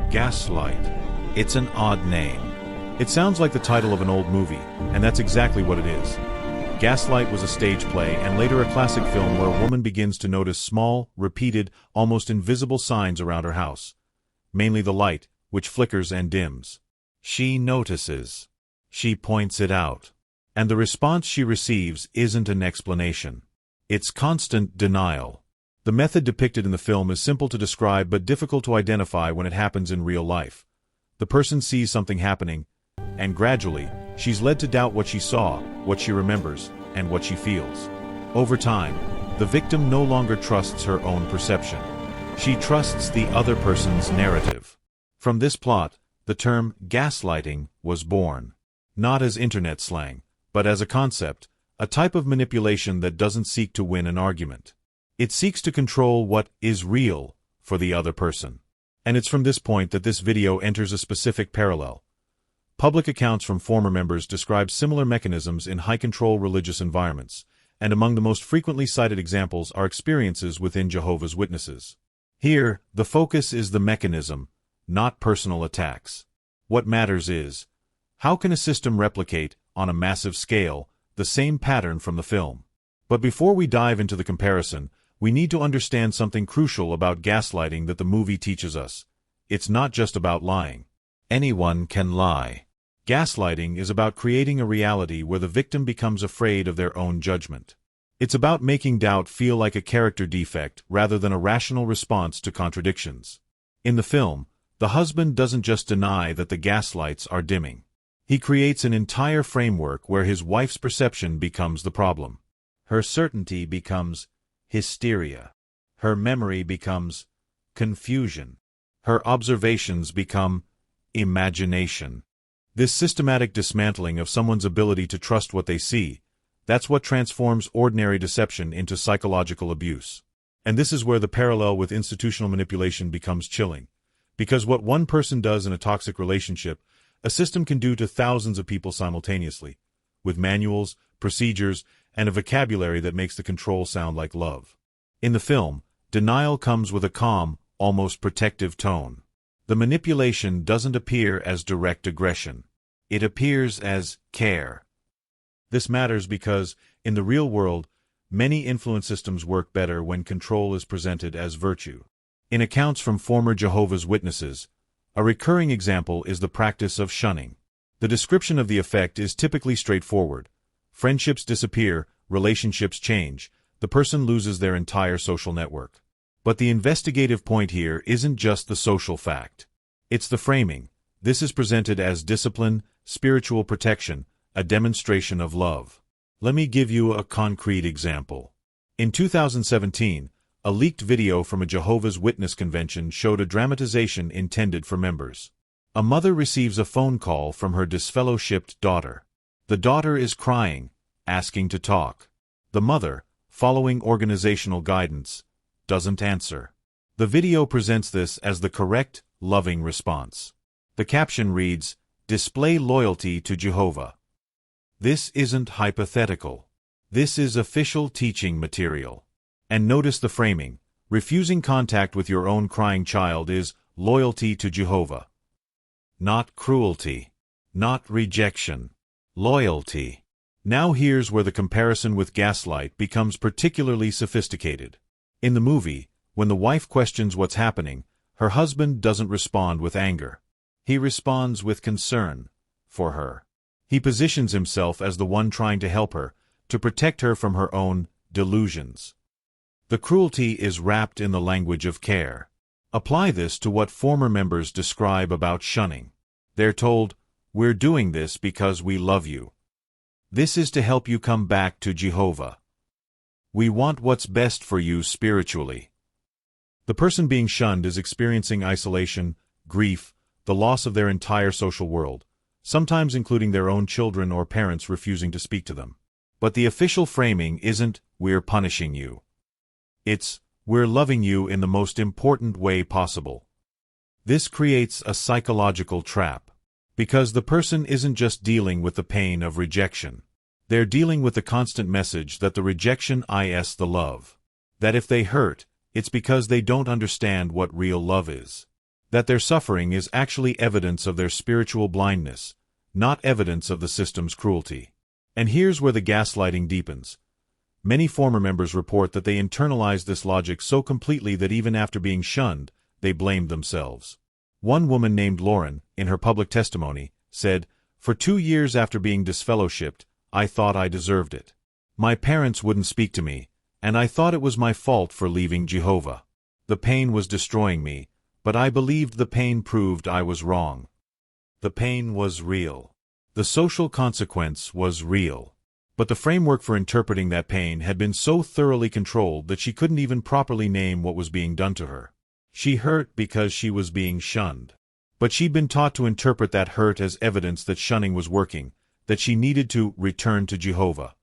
Gaslight. It's an odd name. It sounds like the title of an old movie, and that's exactly what it is. Gaslight was a stage play and later a classic film where a woman begins to notice small, repeated, almost invisible signs around her house. Mainly the light, which flickers and dims. She notices. She points it out. And the response she receives isn't an explanation. It's constant denial. The method depicted in the film is simple to describe but difficult to identify when it happens in real life. The person sees something happening, and gradually, she's led to doubt what she saw, what she remembers, and what she feels. Over time, the victim no longer trusts her own perception. She trusts the other person's narrative. From this plot, the term gaslighting was born. Not as internet slang, but as a concept, a type of manipulation that doesn't seek to win an argument. It seeks to control what is real for the other person. And it's from this point that this video enters a specific parallel. Public accounts from former members describe similar mechanisms in high-control religious environments, and among the most frequently cited examples are experiences within Jehovah's Witnesses. Here, the focus is the mechanism, not personal attacks. What matters is, how can a system replicate, on a massive scale, the same pattern from the film? But before we dive into the comparison, we need to understand something crucial about gaslighting that the movie teaches us. It's not just about lying. Anyone can lie. Gaslighting is about creating a reality where the victim becomes afraid of their own judgment. It's about making doubt feel like a character defect rather than a rational response to contradictions. In the film, the husband doesn't just deny that the gaslights are dimming. He creates an entire framework where his wife's perception becomes the problem. Her certainty becomes hysteria. Her memory becomes confusion. Her observations become imagination. This systematic dismantling of someone's ability to trust what they see, that's what transforms ordinary deception into psychological abuse. And this is where the parallel with institutional manipulation becomes chilling. Because what one person does in a toxic relationship, a system can do to thousands of people simultaneously, with manuals, procedures, and a vocabulary that makes the control sound like love. In the film, denial comes with a calm, almost protective tone. The manipulation doesn't appear as direct aggression. It appears as care. This matters because, in the real world, many influence systems work better when control is presented as virtue. In accounts from former Jehovah's Witnesses, a recurring example is the practice of shunning. The description of the effect is typically straightforward. Friendships disappear, relationships change, the person loses their entire social network. But the investigative point here isn't just the social fact. It's the framing. This is presented as discipline, spiritual protection, a demonstration of love. Let me give you a concrete example. In 2017, a leaked video from a Jehovah's Witness convention showed a dramatization intended for members. A mother receives a phone call from her disfellowshipped daughter. The daughter is crying, asking to talk. The mother, following organizational guidance, doesn't answer. The video presents this as the correct, loving response. The caption reads, "Display loyalty to Jehovah." This isn't hypothetical. This is official teaching material. And notice the framing. Refusing contact with your own crying child is loyalty to Jehovah. Not cruelty. Not rejection. Loyalty. Now here's where the comparison with Gaslight becomes particularly sophisticated. In the movie, when the wife questions what's happening, her husband doesn't respond with anger. He responds with concern for her. He positions himself as the one trying to help her, to protect her from her own delusions. The cruelty is wrapped in the language of care. Apply this to what former members describe about shunning. They're told, "We're doing this because we love you. This is to help you come back to Jehovah. We want what's best for you spiritually." The person being shunned is experiencing isolation, grief, the loss of their entire social world, sometimes including their own children or parents refusing to speak to them. But the official framing isn't, "We're punishing you." It's, "We're loving you in the most important way possible." This creates a psychological trap, because the person isn't just dealing with the pain of rejection. They're dealing with the constant message that the rejection is the love. That if they hurt, it's because they don't understand what real love is. that their suffering is actually evidence of their spiritual blindness, not evidence of the system's cruelty. And here's where the gaslighting deepens. Many former members report that they internalized this logic so completely that even after being shunned, they blamed themselves. One woman named Lauren, in her public testimony, said, "For 2 years after being disfellowshipped, I thought I deserved it. My parents wouldn't speak to me, and I thought it was my fault for leaving Jehovah. The pain was destroying me, but I believed the pain proved I was wrong. The pain was real. The social consequence was real. But the framework for interpreting that pain had been so thoroughly controlled that she couldn't even properly name what was being done to her. She hurt because she was being shunned. But she'd been taught to interpret that hurt as evidence that shunning was working, that she needed to return to Jehovah.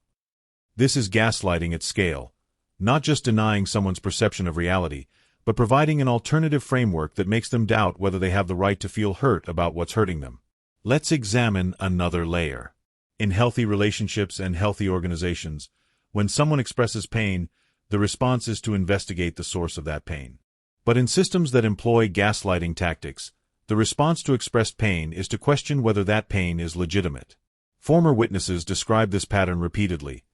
This is gaslighting at scale, not just denying someone's perception of reality, but providing an alternative framework that makes them doubt whether they have the right to feel hurt about what's hurting them. Let's examine another layer. In healthy relationships and healthy organizations, when someone expresses pain, the response is to investigate the source of that pain. But in systems that employ gaslighting tactics, the response to expressed pain is to question whether that pain is legitimate. Former witnesses describe this pattern repeatedly.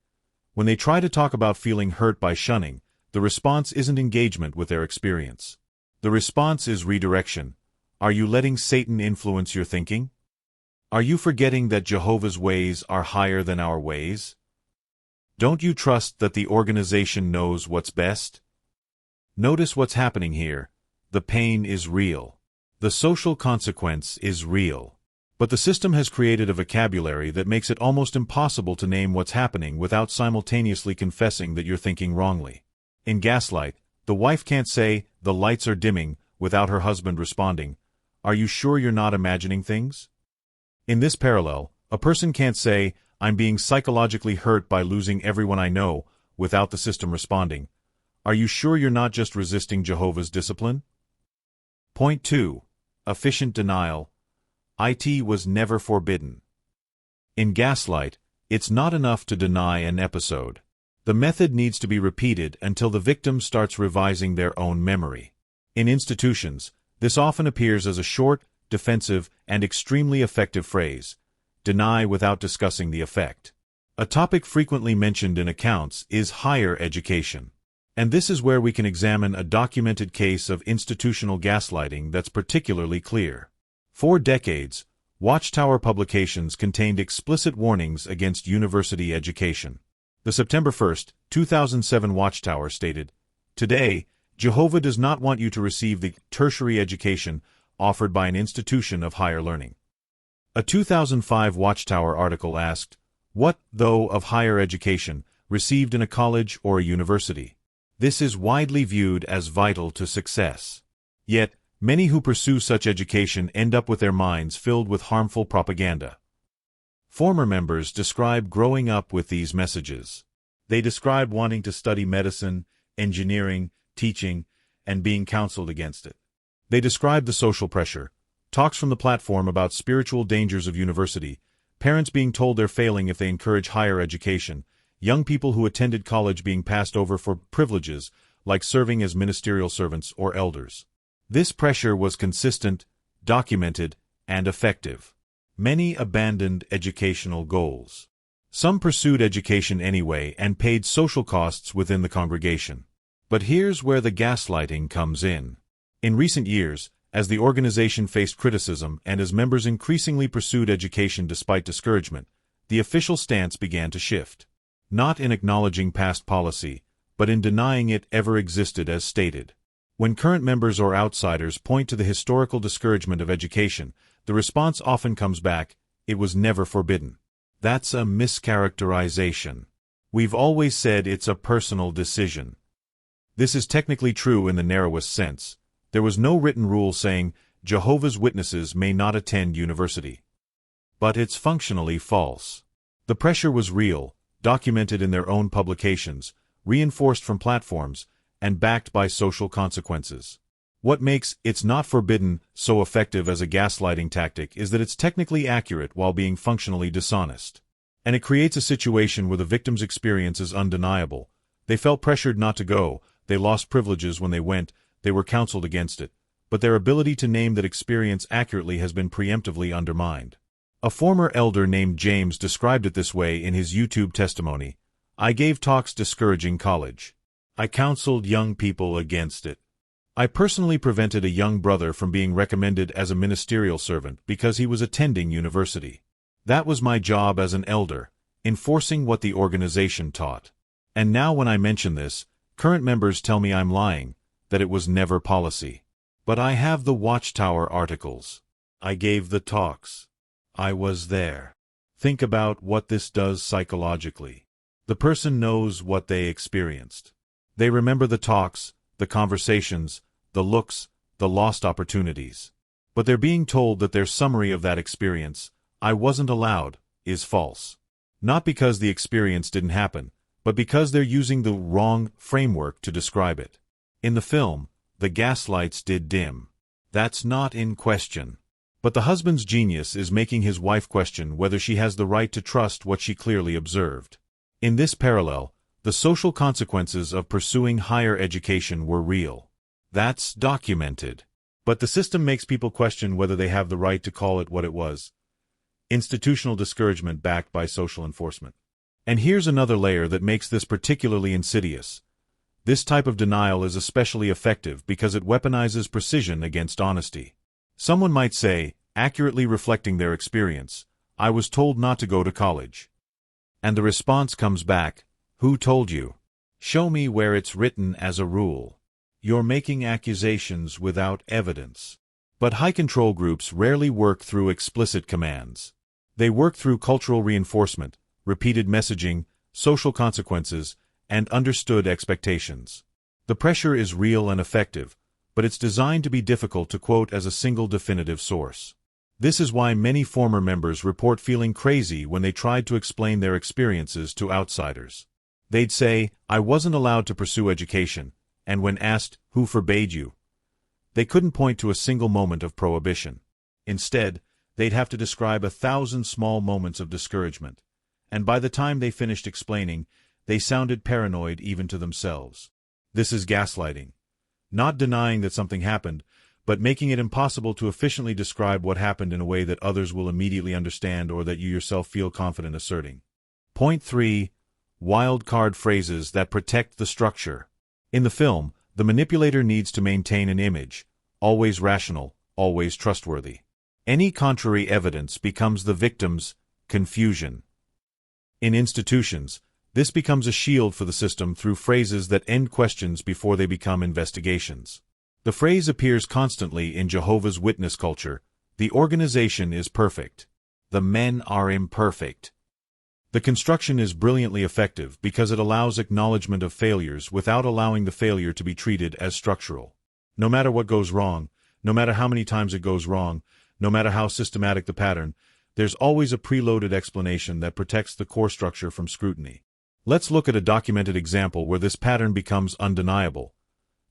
When they try to talk about feeling hurt by shunning, the response isn't engagement with their experience. The response is redirection. Are you letting Satan influence your thinking? Are you forgetting that Jehovah's ways are higher than our ways? Don't you trust that the organization knows what's best? Notice what's happening here. The pain is real. The social consequence is real. But the system has created a vocabulary that makes it almost impossible to name what's happening without simultaneously confessing that you're thinking wrongly. In Gaslight, the wife can't say, "The lights are dimming," without her husband responding, "Are you sure you're not imagining things?" In this parallel, a person can't say, "I'm being psychologically hurt by losing everyone I know," without the system responding, "Are you sure you're not just resisting Jehovah's discipline?" Point 2. Efficient denial. IT was never forbidden. In Gaslight, it's not enough to deny an episode. The method needs to be repeated until the victim starts revising their own memory. In institutions, this often appears as a short, defensive, and extremely effective phrase, "Deny without discussing the effect." A topic frequently mentioned in accounts is higher education. And this is where we can examine a documented case of institutional gaslighting that's particularly clear. For decades, Watchtower publications contained explicit warnings against university education. The September 1, 2007 Watchtower stated, "Today, Jehovah does not want you to receive the tertiary education offered by an institution of higher learning." A 2005 Watchtower article asked, "What, though, of higher education, received in a college or a university?" This is widely viewed as vital to success. Yet, many who pursue such education end up with their minds filled with harmful propaganda. Former members describe growing up with these messages. They describe wanting to study medicine, engineering, teaching, and being counseled against it. They describe the social pressure, talks from the platform about spiritual dangers of university, parents being told they're failing if they encourage higher education, young people who attended college being passed over for privileges, like serving as ministerial servants or elders. This pressure was consistent, documented, and effective. Many abandoned educational goals. Some pursued education anyway and paid social costs within the congregation. But here's where the gaslighting comes in. In recent years, as the organization faced criticism and as members increasingly pursued education despite discouragement, the official stance began to shift. Not in acknowledging past policy, but in denying it ever existed as stated. When current members or outsiders point to the historical discouragement of education, the response often comes back, "It was never forbidden." That's a mischaracterization. We've always said it's a personal decision. This is technically true in the narrowest sense. There was no written rule saying, Jehovah's Witnesses may not attend university. But it's functionally false. The pressure was real, documented in their own publications, reinforced from platforms, and backed by social consequences. What makes "it's not forbidden" so effective as a gaslighting tactic is that it's technically accurate while being functionally dishonest. And it creates a situation where the victim's experience is undeniable. They felt pressured not to go, they lost privileges when they went, they were counseled against it. but their ability to name that experience accurately has been preemptively undermined. A former elder named James described it this way in his YouTube testimony: "I gave talks discouraging college. I counseled young people against it. I personally prevented a young brother from being recommended as a ministerial servant because he was attending university. That was my job as an elder, enforcing what the organization taught. And now when I mention this, current members tell me I'm lying, that it was never policy. But I have the Watchtower articles. I gave the talks. I was there." Think about what this does psychologically. The person knows what they experienced. They remember the talks, the conversations, the looks, the lost opportunities. But they're being told that their summary of that experience, "I wasn't allowed," is false. Not because the experience didn't happen, but because they're using the wrong framework to describe it. In the film, the gaslights did dim. That's not in question. But the husband's genius is making his wife question whether she has the right to trust what she clearly observed. In this parallel, the social consequences of pursuing higher education were real. That's documented. But the system makes people question whether they have the right to call it what it was: institutional discouragement backed by social enforcement. And here's another layer that makes this particularly insidious. This type of denial is especially effective because it weaponizes precision against honesty. Someone might say, accurately reflecting their experience, "I was told not to go to college." And the response comes back, "Who told you? Show me where it's written as a rule." You're making accusations without evidence. But high control groups rarely work through explicit commands. They work through cultural reinforcement, repeated messaging, social consequences, and understood expectations. The pressure is real and effective, but it's designed to be difficult to quote as a single definitive source. This is why many former members report feeling crazy when they tried to explain their experiences to outsiders. They'd say, "I wasn't allowed to pursue education," and when asked, "Who forbade you?" they couldn't point to a single moment of prohibition. Instead, they'd have to describe 1,000 small moments of discouragement, and by the time they finished explaining, they sounded paranoid even to themselves. This is gaslighting. Not denying that something happened, but making it impossible to efficiently describe what happened in a way that others will immediately understand or that you yourself feel confident asserting. Point 3. Wild card phrases that protect the structure. In the film, the manipulator needs to maintain an image, always rational, always trustworthy. Any contrary evidence becomes the victim's confusion. In institutions, this becomes a shield for the system through phrases that end questions before they become investigations. The phrase appears constantly in Jehovah's Witness culture: "The organization is perfect. The men are imperfect." The construction is brilliantly effective because it allows acknowledgement of failures without allowing the failure to be treated as structural. No matter what goes wrong, no matter how many times it goes wrong, no matter how systematic the pattern, there's always a preloaded explanation that protects the core structure from scrutiny. Let's look at a documented example where this pattern becomes undeniable: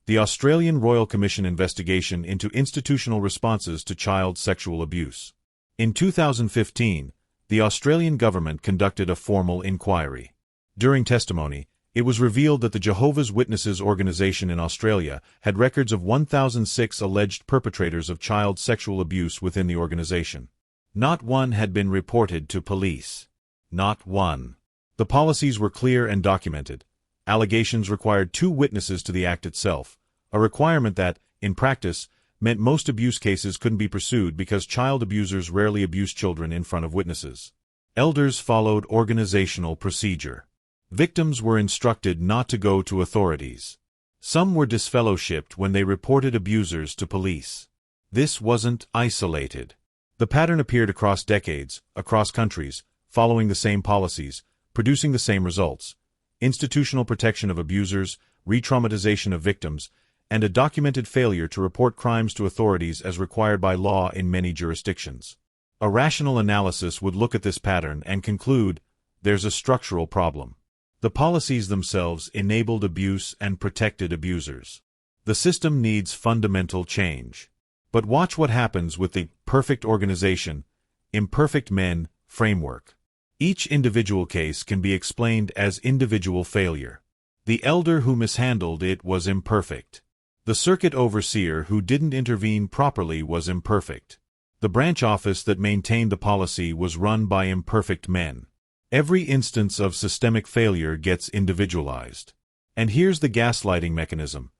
the Australian Royal Commission investigation into institutional responses to child sexual abuse. In 2015, the Australian government conducted a formal inquiry. During testimony, it was revealed that the Jehovah's Witnesses organization in Australia had records of 1,006 alleged perpetrators of child sexual abuse within the organization. Not one had been reported to police. Not one. The policies were clear and documented. Allegations required 2 witnesses to the act itself, a requirement that, in practice, meant most abuse cases couldn't be pursued because child abusers rarely abuse children in front of witnesses. Elders followed organizational procedure. Victims were instructed not to go to authorities. Some were disfellowshipped when they reported abusers to police. This wasn't isolated. The pattern appeared across decades, across countries, following the same policies, producing the same results: institutional protection of abusers, re-traumatization of victims, and a documented failure to report crimes to authorities as required by law in many jurisdictions. A rational analysis would look at this pattern and conclude, there's a structural problem. The policies themselves enabled abuse and protected abusers. The system needs fundamental change. But watch what happens with the perfect organization, imperfect men framework. Each individual case can be explained as individual failure. The elder who mishandled it was imperfect. The circuit overseer who didn't intervene properly was imperfect. The branch office that maintained the policy was run by imperfect men. Every instance of systemic failure gets individualized. And here's the gaslighting mechanism.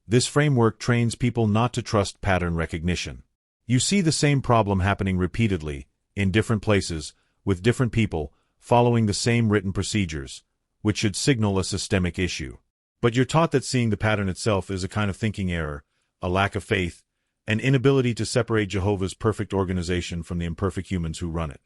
This framework trains people not to trust pattern recognition. You see the same problem happening repeatedly, in different places, with different people, following the same written procedures, which should signal a systemic issue. But you're taught that seeing the pattern itself is a kind of thinking error, a lack of faith, an inability to separate Jehovah's perfect organization from the imperfect humans who run it.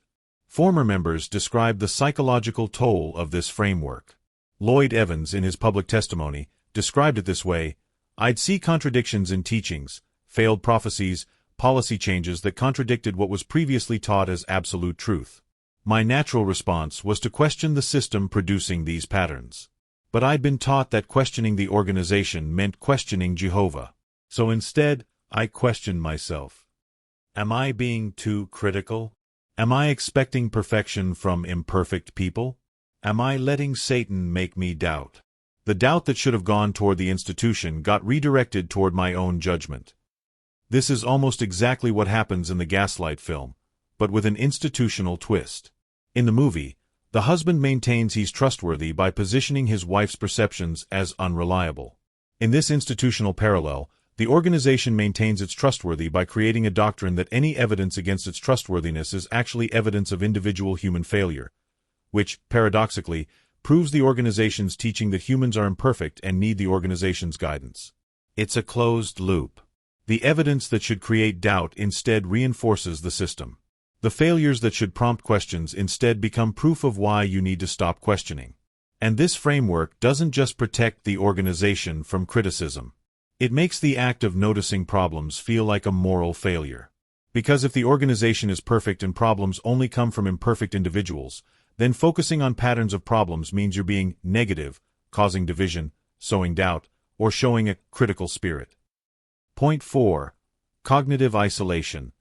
Former members described the psychological toll of this framework. Lloyd Evans, in his public testimony, described it this way: "I'd see contradictions in teachings, failed prophecies, policy changes that contradicted what was previously taught as absolute truth. My natural response was to question the system producing these patterns. But I'd been taught that questioning the organization meant questioning Jehovah. So instead, I questioned myself. Am I being too critical? Am I expecting perfection from imperfect people? Am I letting Satan make me doubt? The doubt that should have gone toward the institution got redirected toward my own judgment." This is almost exactly what happens in the Gaslight film, but with an institutional twist. In the movie, the husband maintains he's trustworthy by positioning his wife's perceptions as unreliable. In this institutional parallel, the organization maintains it's trustworthy by creating a doctrine that any evidence against its trustworthiness is actually evidence of individual human failure, which, paradoxically, proves the organization's teaching that humans are imperfect and need the organization's guidance. It's a closed loop. The evidence that should create doubt instead reinforces the system. The failures that should prompt questions instead become proof of why you need to stop questioning. And this framework doesn't just protect the organization from criticism. It makes the act of noticing problems feel like a moral failure. Because if the organization is perfect and problems only come from imperfect individuals, then focusing on patterns of problems means you're being negative, causing division, sowing doubt, or showing a critical spirit. Point 4. Cognitive isolation.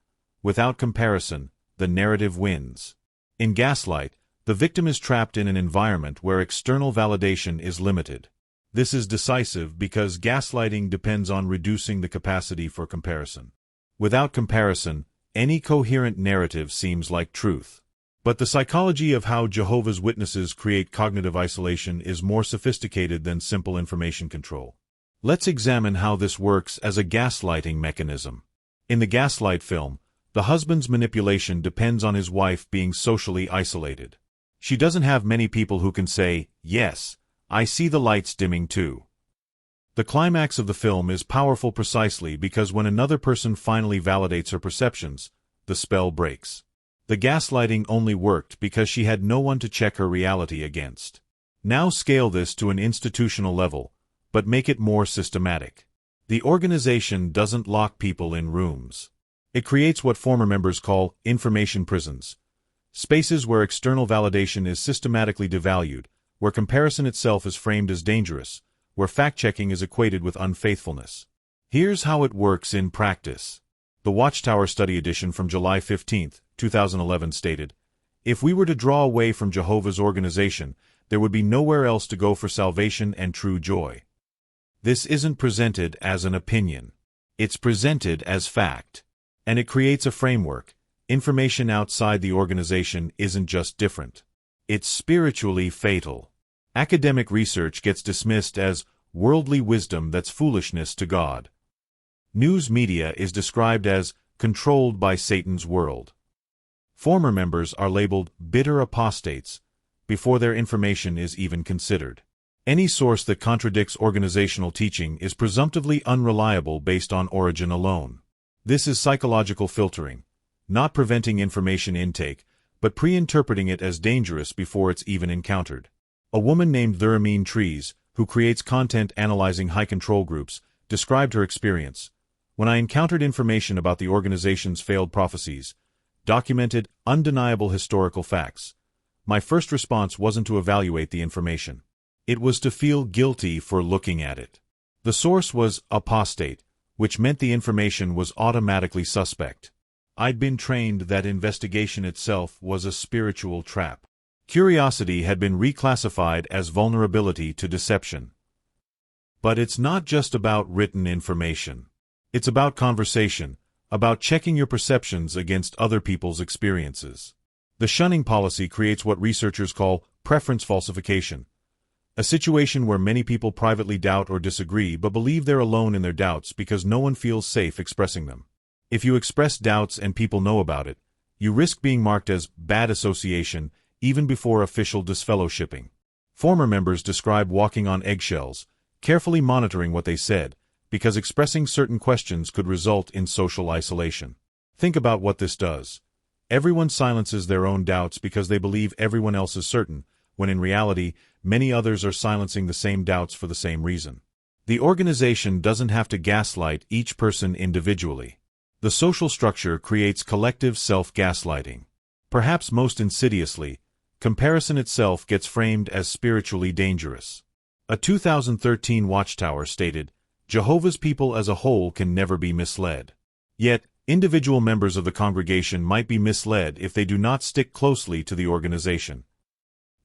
Without comparison, the narrative wins. In Gaslight, the victim is trapped in an environment where external validation is limited. This is decisive because gaslighting depends on reducing the capacity for comparison. Without comparison, any coherent narrative seems like truth. But the psychology of how Jehovah's Witnesses create cognitive isolation is more sophisticated than simple information control. Let's examine how this works as a gaslighting mechanism. In the Gaslight film, the husband's manipulation depends on his wife being socially isolated. She doesn't have many people who can say, "Yes, I see the lights dimming too." The climax of the film is powerful precisely because when another person finally validates her perceptions, the spell breaks. The gaslighting only worked because she had no one to check her reality against. Now scale this to an institutional level, but make it more systematic. The organization doesn't lock people in rooms. It creates what former members call information prisons, spaces where external validation is systematically devalued, where comparison itself is framed as dangerous, where fact-checking is equated with unfaithfulness. Here's how it works in practice. The Watchtower study edition from July 15, 2011 stated, "If we were to draw away from Jehovah's organization, there would be nowhere else to go for salvation and true joy." This isn't presented as an opinion. It's presented as fact. And it creates a framework. Information outside the organization isn't just different. It's spiritually fatal. Academic research gets dismissed as worldly wisdom that's foolishness to God. News media is described as controlled by Satan's world. Former members are labeled bitter apostates before their information is even considered. Any source that contradicts organizational teaching is presumptively unreliable based on origin alone. This is psychological filtering, not preventing information intake, but pre-interpreting it as dangerous before it's even encountered. A woman named Thuramine Trees, who creates content analyzing high-control groups, described her experience. "When I encountered information about the organization's failed prophecies, documented, undeniable historical facts, my first response wasn't to evaluate the information. It was to feel guilty for looking at it. The source was apostate, which meant the information was automatically suspect. I'd been trained that investigation itself was a spiritual trap. Curiosity had been reclassified as vulnerability to deception. But it's not just about written information. It's about conversation, about checking your perceptions against other people's experiences. The shunning policy creates what researchers call preference falsification, a situation where many people privately doubt or disagree but believe they're alone in their doubts because no one feels safe expressing them. If you express doubts and people know about it, you risk being marked as bad association even before official disfellowshipping. Former members describe walking on eggshells, carefully monitoring what they said, because expressing certain questions could result in social isolation. Think about what this does. Everyone silences their own doubts because they believe everyone else is certain, when in reality, many others are silencing the same doubts for the same reason. The organization doesn't have to gaslight each person individually. The social structure creates collective self-gaslighting. Perhaps most insidiously, comparison itself gets framed as spiritually dangerous. A 2013 Watchtower stated, "Jehovah's people as a whole can never be misled." Yet, individual members of the congregation might be misled if they do not stick closely to the organization.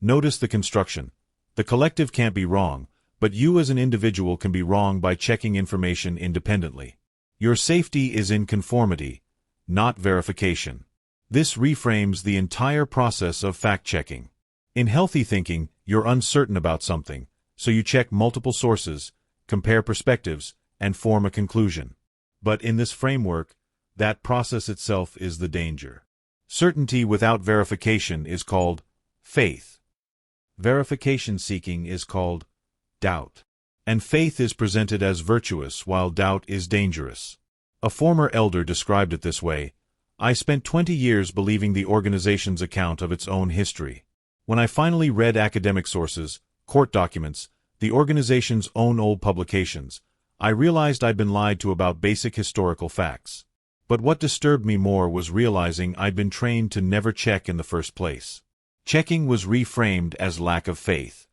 Notice the construction. The collective can't be wrong, but you as an individual can be wrong by checking information independently. Your safety is in conformity, not verification. This reframes the entire process of fact-checking. In healthy thinking, you're uncertain about something, so you check multiple sources, compare perspectives, and form a conclusion. But in this framework, that process itself is the danger. Certainty without verification is called faith. Verification seeking is called doubt. And faith is presented as virtuous while doubt is dangerous. A former elder described it this way: "I spent 20 years believing the organization's account of its own history. When I finally read academic sources, court documents, the organization's own old publications, I realized I'd been lied to about basic historical facts. But what disturbed me more was realizing I'd been trained to never check in the first place. Checking was reframed as lack of faith."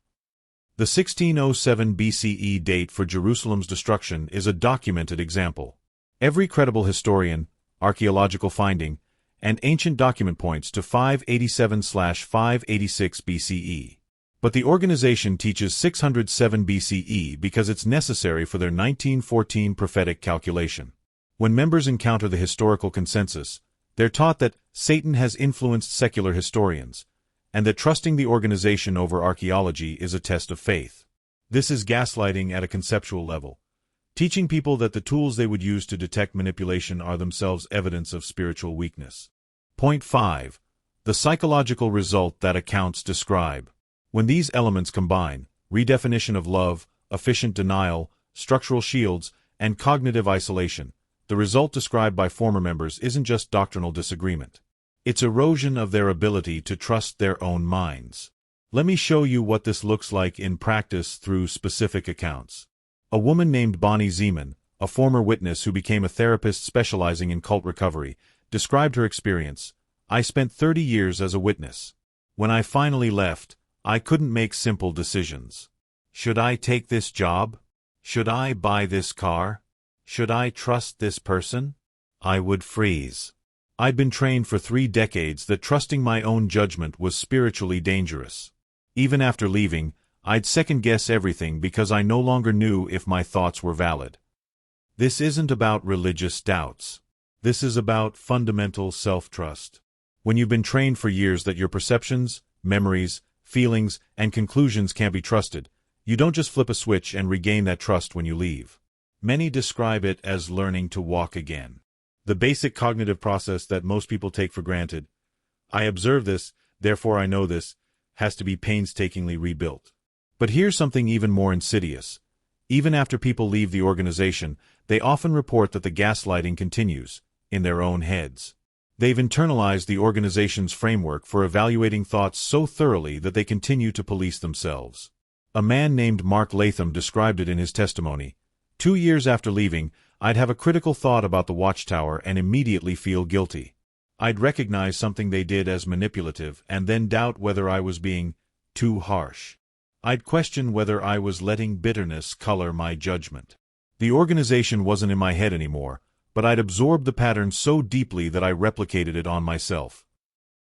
The 1607 BCE date for Jerusalem's destruction is a documented example. Every credible historian, archaeological finding, and ancient document points to 587/586 BCE. But the organization teaches 607 BCE because it's necessary for their 1914 prophetic calculation. When members encounter the historical consensus, they're taught that Satan has influenced secular historians, and that trusting the organization over archaeology is a test of faith. This is gaslighting at a conceptual level, teaching people that the tools they would use to detect manipulation are themselves evidence of spiritual weakness. Point 5. The psychological result that accounts describe. When these elements combine, redefinition of love, efficient denial, structural shields, and cognitive isolation, the result described by former members isn't just doctrinal disagreement. It's erosion of their ability to trust their own minds. Let me show you what this looks like in practice through specific accounts. A woman named Bonnie Zeman, a former witness who became a therapist specializing in cult recovery, described her experience. "I spent 30 years as a witness. When I finally left, I couldn't make simple decisions. Should I take this job? Should I buy this car? Should I trust this person? I would freeze. I'd been trained for 3 decades that trusting my own judgment was spiritually dangerous. Even after leaving, I'd second-guess everything because I no longer knew if my thoughts were valid." This isn't about religious doubts. This is about fundamental self-trust. When you've been trained for years that your perceptions, memories, feelings, and conclusions can't be trusted, you don't just flip a switch and regain that trust when you leave. Many describe it as learning to walk again. The basic cognitive process that most people take for granted, "I observe this, therefore I know this," has to be painstakingly rebuilt. But here's something even more insidious. Even after people leave the organization, they often report that the gaslighting continues, in their own heads. They've internalized the organization's framework for evaluating thoughts so thoroughly that they continue to police themselves. A man named Mark Latham described it in his testimony. 2 years after leaving, I'd have a critical thought about the Watchtower and immediately feel guilty. I'd recognize something they did as manipulative and then doubt whether I was being too harsh. I'd question whether I was letting bitterness color my judgment. The organization wasn't in my head anymore, but I'd absorbed the pattern so deeply that I replicated it on myself.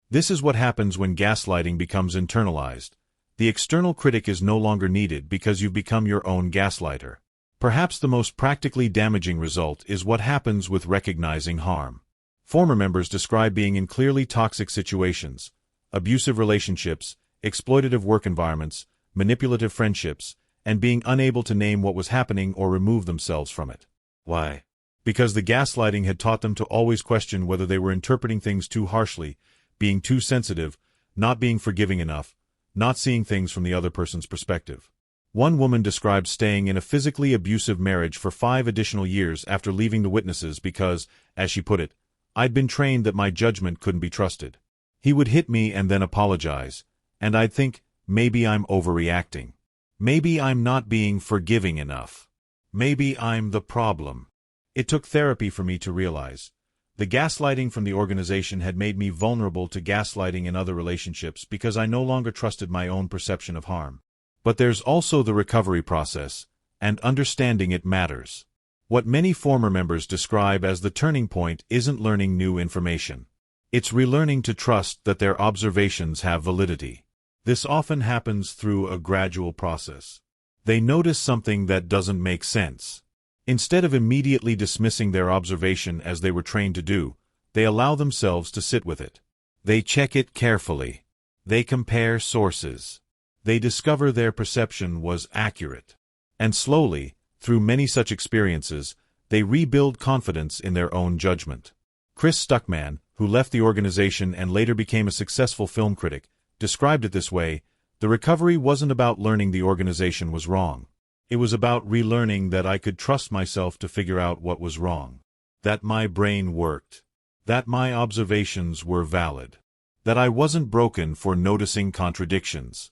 This is what happens when gaslighting becomes internalized. The external critic is no longer needed because you've become your own gaslighter. Perhaps the most practically damaging result is what happens with recognizing harm. Former members describe being in clearly toxic situations, abusive relationships, exploitative work environments, manipulative friendships, and being unable to name what was happening or remove themselves from it. Why? Because the gaslighting had taught them to always question whether they were interpreting things too harshly, being too sensitive, not being forgiving enough, not seeing things from the other person's perspective. One woman described staying in a physically abusive marriage for 5 additional years after leaving the witnesses because, as she put it, I'd been trained that my judgment couldn't be trusted. He would hit me and then apologize, and I'd think, maybe I'm overreacting. Maybe I'm not being forgiving enough. Maybe I'm the problem. It took therapy for me to realize. The gaslighting from the organization had made me vulnerable to gaslighting in other relationships because I no longer trusted my own perception of harm. But there's also the recovery process, and understanding it matters. What many former members describe as the turning point isn't learning new information. It's relearning to trust that their observations have validity. This often happens through a gradual process. They notice something that doesn't make sense. Instead of immediately dismissing their observation as they were trained to do, they allow themselves to sit with it. They check it carefully. They compare sources. They discover their perception was accurate. And slowly, through many such experiences, they rebuild confidence in their own judgment. Chris Stuckman, who left the organization and later became a successful film critic, described it this way: the recovery wasn't about learning the organization was wrong. It was about relearning that I could trust myself to figure out what was wrong. That my brain worked. That my observations were valid. That I wasn't broken for noticing contradictions.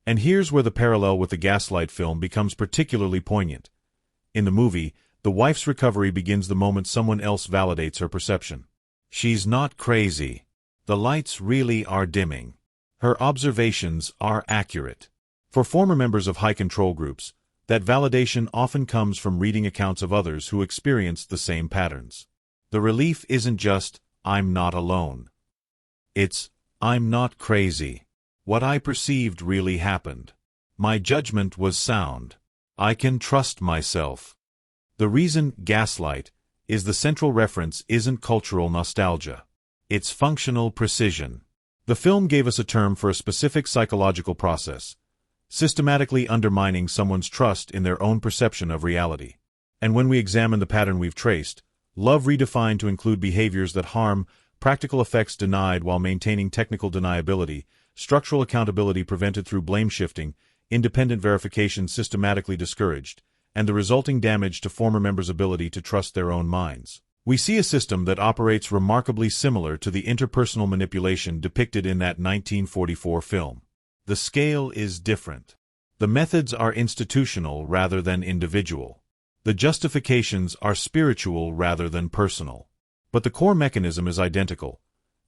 And here's where the parallel with the Gaslight film becomes particularly poignant. In the movie, the wife's recovery begins the moment someone else validates her perception. She's not crazy. The lights really are dimming. Her observations are accurate. For former members of high control groups, that validation often comes from reading accounts of others who experienced the same patterns. The relief isn't just, I'm not alone. It's, I'm not crazy. What I perceived really happened. My judgment was sound. I can trust myself. The reason Gaslight is the central reference isn't cultural nostalgia. It's functional precision. The film gave us a term for a specific psychological process, systematically undermining someone's trust in their own perception of reality. And when we examine the pattern we've traced, love redefined to include behaviors that harm, practical effects denied while maintaining technical deniability, structural accountability prevented through blame shifting, independent verification systematically discouraged, and the resulting damage to former members' ability to trust their own minds. We see a system that operates remarkably similar to the interpersonal manipulation depicted in that 1944 film. The scale is different. The methods are institutional rather than individual. The justifications are spiritual rather than personal. But the core mechanism is identical.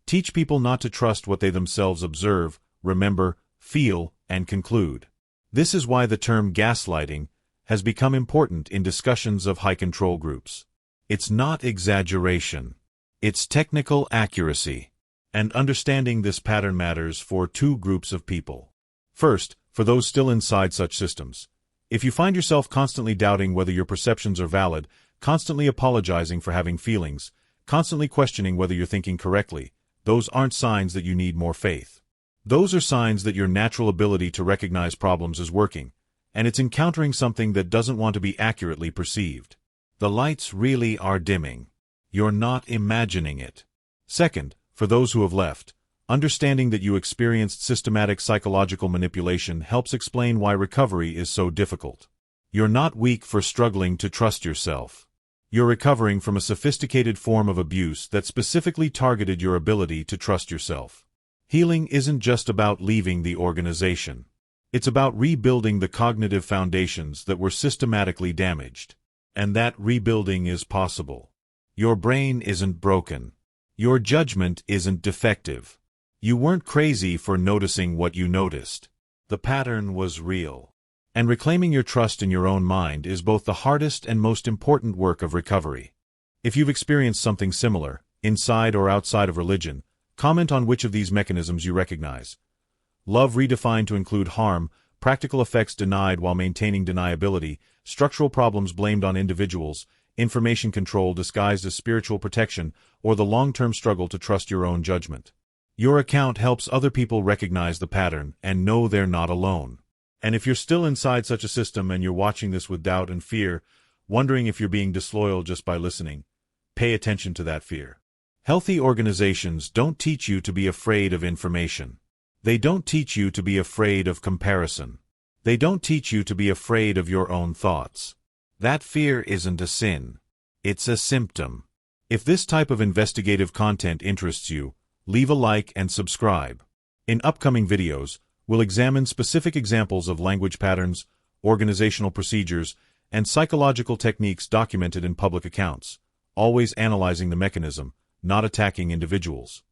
Teach people not to trust what they themselves observe, remember, feel, and conclude. This is why the term gaslighting has become important in discussions of high control groups. It's not exaggeration. It's technical accuracy. And understanding this pattern matters for 2 groups of people. First, for those still inside such systems. If you find yourself constantly doubting whether your perceptions are valid, constantly apologizing for having feelings, constantly questioning whether you're thinking correctly, those aren't signs that you need more faith. Those are signs that your natural ability to recognize problems is working, and it's encountering something that doesn't want to be accurately perceived. The lights really are dimming. You're not imagining it. Second, for those who have left, understanding that you experienced systematic psychological manipulation helps explain why recovery is so difficult. You're not weak for struggling to trust yourself. You're recovering from a sophisticated form of abuse that specifically targeted your ability to trust yourself. Healing isn't just about leaving the organization. It's about rebuilding the cognitive foundations that were systematically damaged. And that rebuilding is possible. Your brain isn't broken. Your judgment isn't defective. You weren't crazy for noticing what you noticed. The pattern was real. And reclaiming your trust in your own mind is both the hardest and most important work of recovery. If you've experienced something similar, inside or outside of religion, comment on which of these mechanisms you recognize. Love redefined to include harm, practical effects denied while maintaining deniability, structural problems blamed on individuals, information control disguised as spiritual protection, or the long-term struggle to trust your own judgment. Your account helps other people recognize the pattern and know they're not alone. And if you're still inside such a system and you're watching this with doubt and fear, wondering if you're being disloyal just by listening, pay attention to that fear. Healthy organizations don't teach you to be afraid of information. They don't teach you to be afraid of comparison. They don't teach you to be afraid of your own thoughts. That fear isn't a sin. It's a symptom. If this type of investigative content interests you, leave a like and subscribe. In upcoming videos, we'll examine specific examples of language patterns, organizational procedures, and psychological techniques documented in public accounts, always analyzing the mechanism, not attacking individuals.